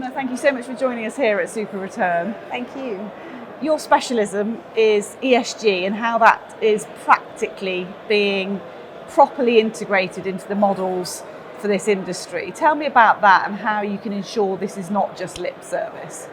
Anna, thank you so much for joining us here at SuperReturn. Thank you. Your specialism is ESG and how that is practically being properly integrated into the models for this industry. Tell me about that and how you can ensure this is not just lip service.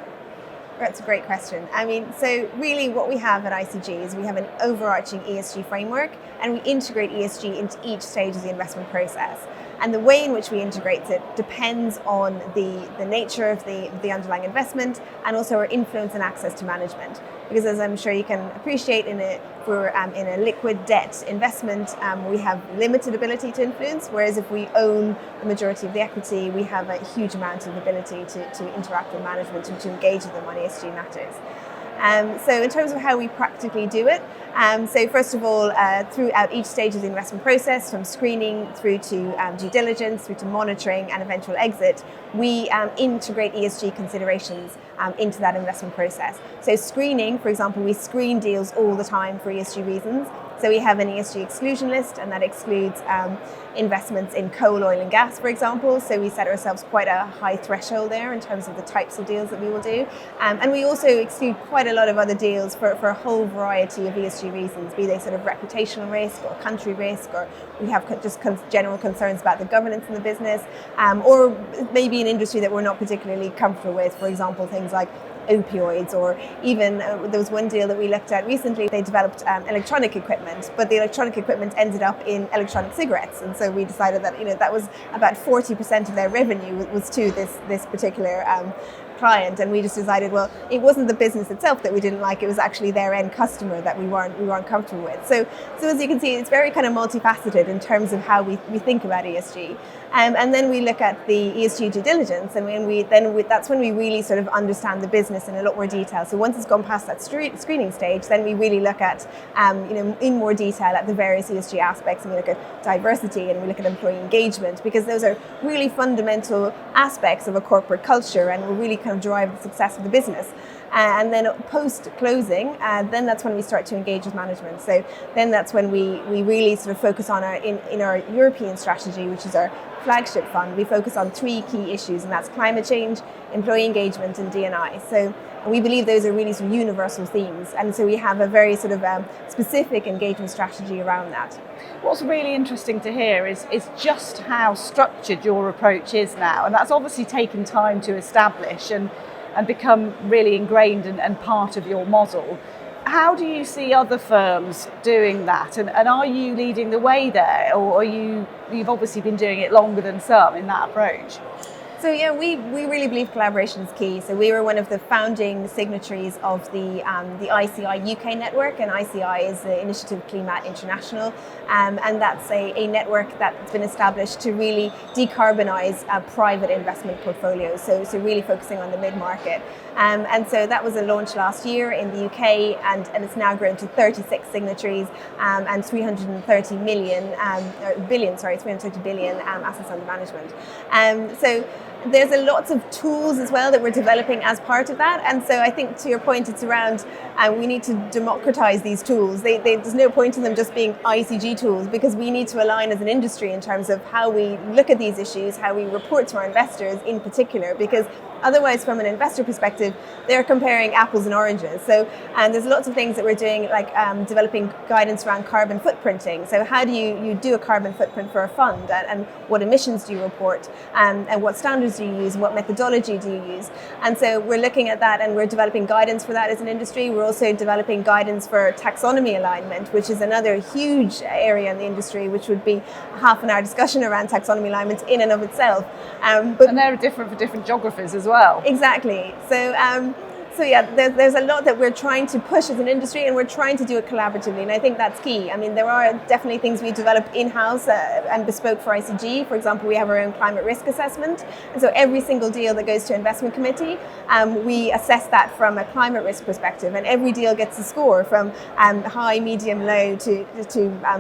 That's a great question. So really what we have at ICG is we have an overarching ESG framework and we integrate ESG into each stage of the investment process. And the way in which we integrate it depends on the nature of the underlying investment and also our influence and access to management. Because as I'm sure you can appreciate, in a liquid debt investment, we have limited ability to influence, whereas if we own the majority of the equity, we have a huge amount of ability to interact with management and to engage with them on ESG matters. So in terms of how we practically do it, so first of all, throughout each stage of the investment process, from screening through to due diligence, through to monitoring and eventual exit, we integrate ESG considerations into that investment process. So screening, for example, we screen deals all the time for ESG reasons. So we have an ESG exclusion list, and that excludes investments in coal, oil and gas, for example. So we set ourselves quite a high threshold there in terms of the types of deals that we will do. And we also exclude quite a lot of other deals for a whole variety of ESG reasons, be they sort of reputational risk or country risk, or we have just general concerns about the governance in the business, or maybe an industry that we're not particularly comfortable with, for example, things like opioids, or even there was one deal that we looked at recently. They developed electronic equipment, but the electronic equipment ended up in electronic cigarettes, and so we decided that that was about 40% of their revenue was to this particular client, and we just decided, well, it wasn't the business itself that we didn't like, it was actually their end customer that we weren't comfortable with. So as you can see, it's very kind of multifaceted in terms of how we think about ESG. And then we look at the ESG due diligence, and that's when we really sort of understand the business in a lot more detail. So once it's gone past that screening stage, then we really look at in more detail at the various ESG aspects, and we look at diversity and we look at employee engagement, because those are really fundamental aspects of a corporate culture and will really kind of drive the success of the business. And then post-closing, then that's when we start to engage with management. So then that's when we really sort of focus on in our European strategy, which is our flagship fund. We focus on 3 key issues, and that's climate change, employee engagement, and D&I. So we believe those are really sort of universal themes, and so we have a very sort of specific engagement strategy around that. What's really interesting to hear is just how structured your approach is now, and that's obviously taken time to establish and become really ingrained and part of your model. How do you see other firms doing that, and are you leading the way there, or you've obviously been doing it longer than some in that approach? So yeah, we really believe collaboration is key. So we were one of the founding signatories of the ICI UK network, and ICI is the Initiative Climat International, and that's a network that's been established to really decarbonise private investment portfolios. So really focusing on the mid-market. And so that was a launch last year in the UK, and it's now grown to 36 signatories and 330 billion assets under management. So there's a lots of tools as well that we're developing as part of that, and so I think to your point, it's around we need to democratize these tools. There's no point in them just being ICG tools, because we need to align as an industry in terms of how we look at these issues, how we report to our investors in particular, because otherwise, from an investor perspective, they're comparing apples and oranges. So there's lots of things that we're doing, like developing guidance around carbon footprinting. So how do you do a carbon footprint for a fund, and what emissions do you report, and what standards do you use, and what methodology do you use? And so we're looking at that, and we're developing guidance for that as an industry. We're also developing guidance for taxonomy alignment, which is another huge area in the industry, which would be half an hour discussion around taxonomy alignment in and of itself. And they're different for different geographies as well. Exactly. So yeah, there's a lot that we're trying to push as an industry, and we're trying to do it collaboratively, and I think that's key. I mean, there are definitely things we develop in-house and bespoke for ICG. For example, we have our own climate risk assessment, and so every single deal that goes to investment committee, we assess that from a climate risk perspective, and every deal gets a score from high, medium, low to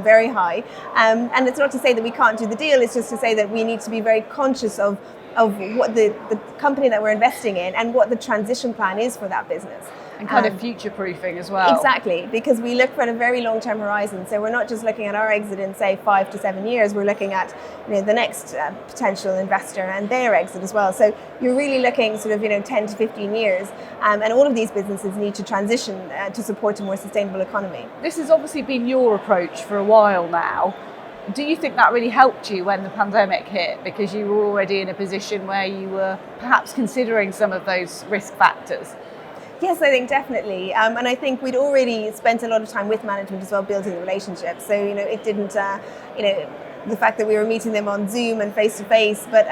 very high. And it's not to say that we can't do the deal, it's just to say that we need to be very conscious of what the company that we're investing in and what the transition plan is for that business. And kind of future-proofing as well. Exactly, because we look for a very long-term horizon. So we're not just looking at our exit in, say, 5 to 7 years. We're looking at the next potential investor and their exit as well. So you're really looking sort of 10 to 15 years. And all of these businesses need to transition to support a more sustainable economy. This has obviously been your approach for a while now. Do you think that really helped you when the pandemic hit, because you were already in a position where you were perhaps considering some of those risk factors? Yes, I think definitely. And I think we'd already spent a lot of time with management as well, building the relationship. So, it didn't, the fact that we were meeting them on Zoom and face to face, but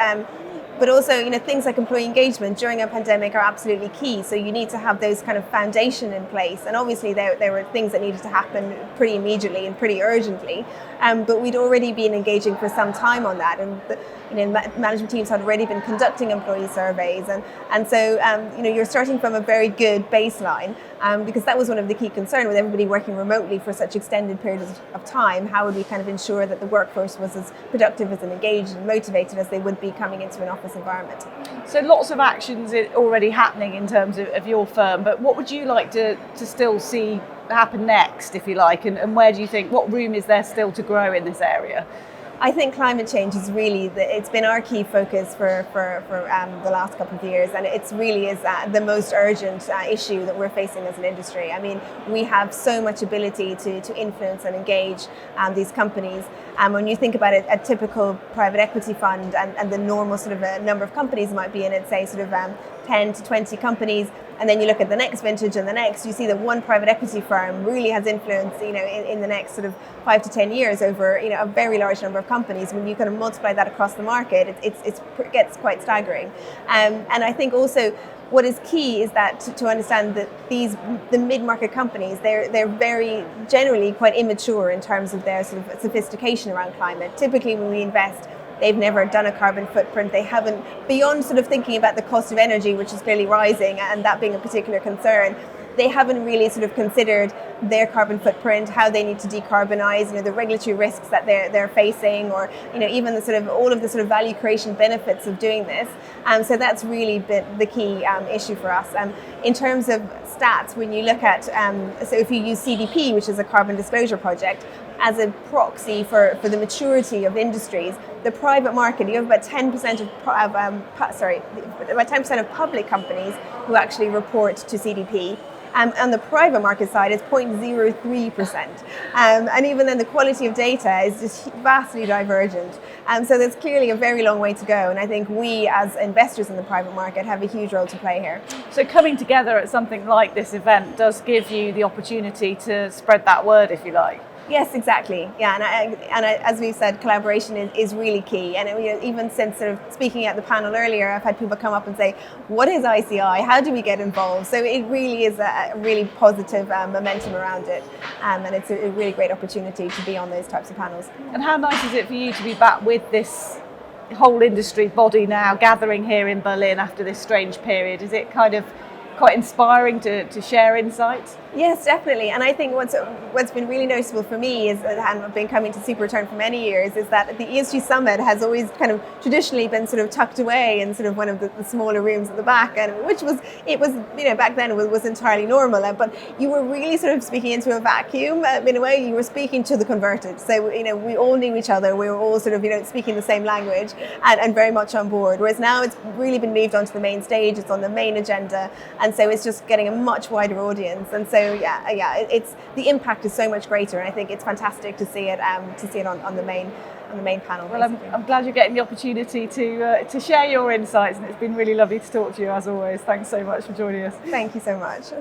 also, things like employee engagement during a pandemic are absolutely key. So you need to have those kind of foundation in place. And obviously there were things that needed to happen pretty immediately and pretty urgently. But we'd already been engaging for some time on that. And management teams had already been conducting employee surveys. And so, you're starting from a very good baseline, because that was one of the key concerns with everybody working remotely for such extended periods of time. How would we kind of ensure that the workforce was as productive as and engaged and motivated as they would be coming into an office environment? So lots of actions already happening in terms of your firm, but what would you like to still see happen next, if you like, and where do you think, what room is there still to grow in this area? I think climate change is really, it's been our key focus for the last couple of years, and it really is the most urgent issue that we're facing as an industry. I mean, we have so much ability to influence and engage these companies. When you think about it, a typical private equity fund and the normal sort of number of companies might be in it, say sort of 10 to 20 companies, and then you look at the next vintage and the next, you see that one private equity firm really has influence, in the next sort of 5 to 10 years over, a very large number of companies. When you kind of multiply that across the market, it gets quite staggering. And I think also what is key is that to understand that the mid-market companies, they're very generally quite immature in terms of their sort of sophistication around climate. Typically when we invest, they've never done a carbon footprint. They haven't, beyond sort of thinking about the cost of energy, which is clearly rising and that being a particular concern, they haven't really sort of considered their carbon footprint, how they need to decarbonize, the regulatory risks that they're facing, or even the sort of all of the sort of value creation benefits of doing this. So that's really been the key issue for us. In terms of stats, when you look at, so if you use CDP, which is a carbon disclosure project, as a proxy for the maturity of industries, the private market, you have about 10% about 10% of public companies who actually report to CDP. On the private market side, it's 0.03%. And even then, the quality of data is just vastly divergent. So there's clearly a very long way to go. And I think we, as investors in the private market, have a huge role to play here. So coming together at something like this event does give you the opportunity to spread that word, if you like. Yes, exactly. Yeah, and as we said, collaboration is really key. And even since sort of speaking at the panel earlier, I've had people come up and say, "What is ICI? How do we get involved?" So it really is a really positive momentum around it, and it's a really great opportunity to be on those types of panels. And how nice is it for you to be back with this whole industry body now gathering here in Berlin after this strange period? Is it kind of quite inspiring to share insights? Yes, definitely. And I think what's been really noticeable for me is, and I've been coming to SuperReturn for many years, is that the ESG Summit has always kind of traditionally been sort of tucked away in sort of one of the smaller rooms at the back, and which was back then it was entirely normal. But you were really sort of speaking into a vacuum in a way. You were speaking to the converted. So we all knew each other. We were all sort of speaking the same language and very much on board. Whereas now it's really been moved onto the main stage. It's on the main agenda, and so it's just getting a much wider audience. And so it's the impact is so much greater, and I think it's fantastic to see it on the main panel. Well, I'm glad you're getting the opportunity to share your insights, and it's been really lovely to talk to you as always. Thanks so much for joining us. Thank you so much.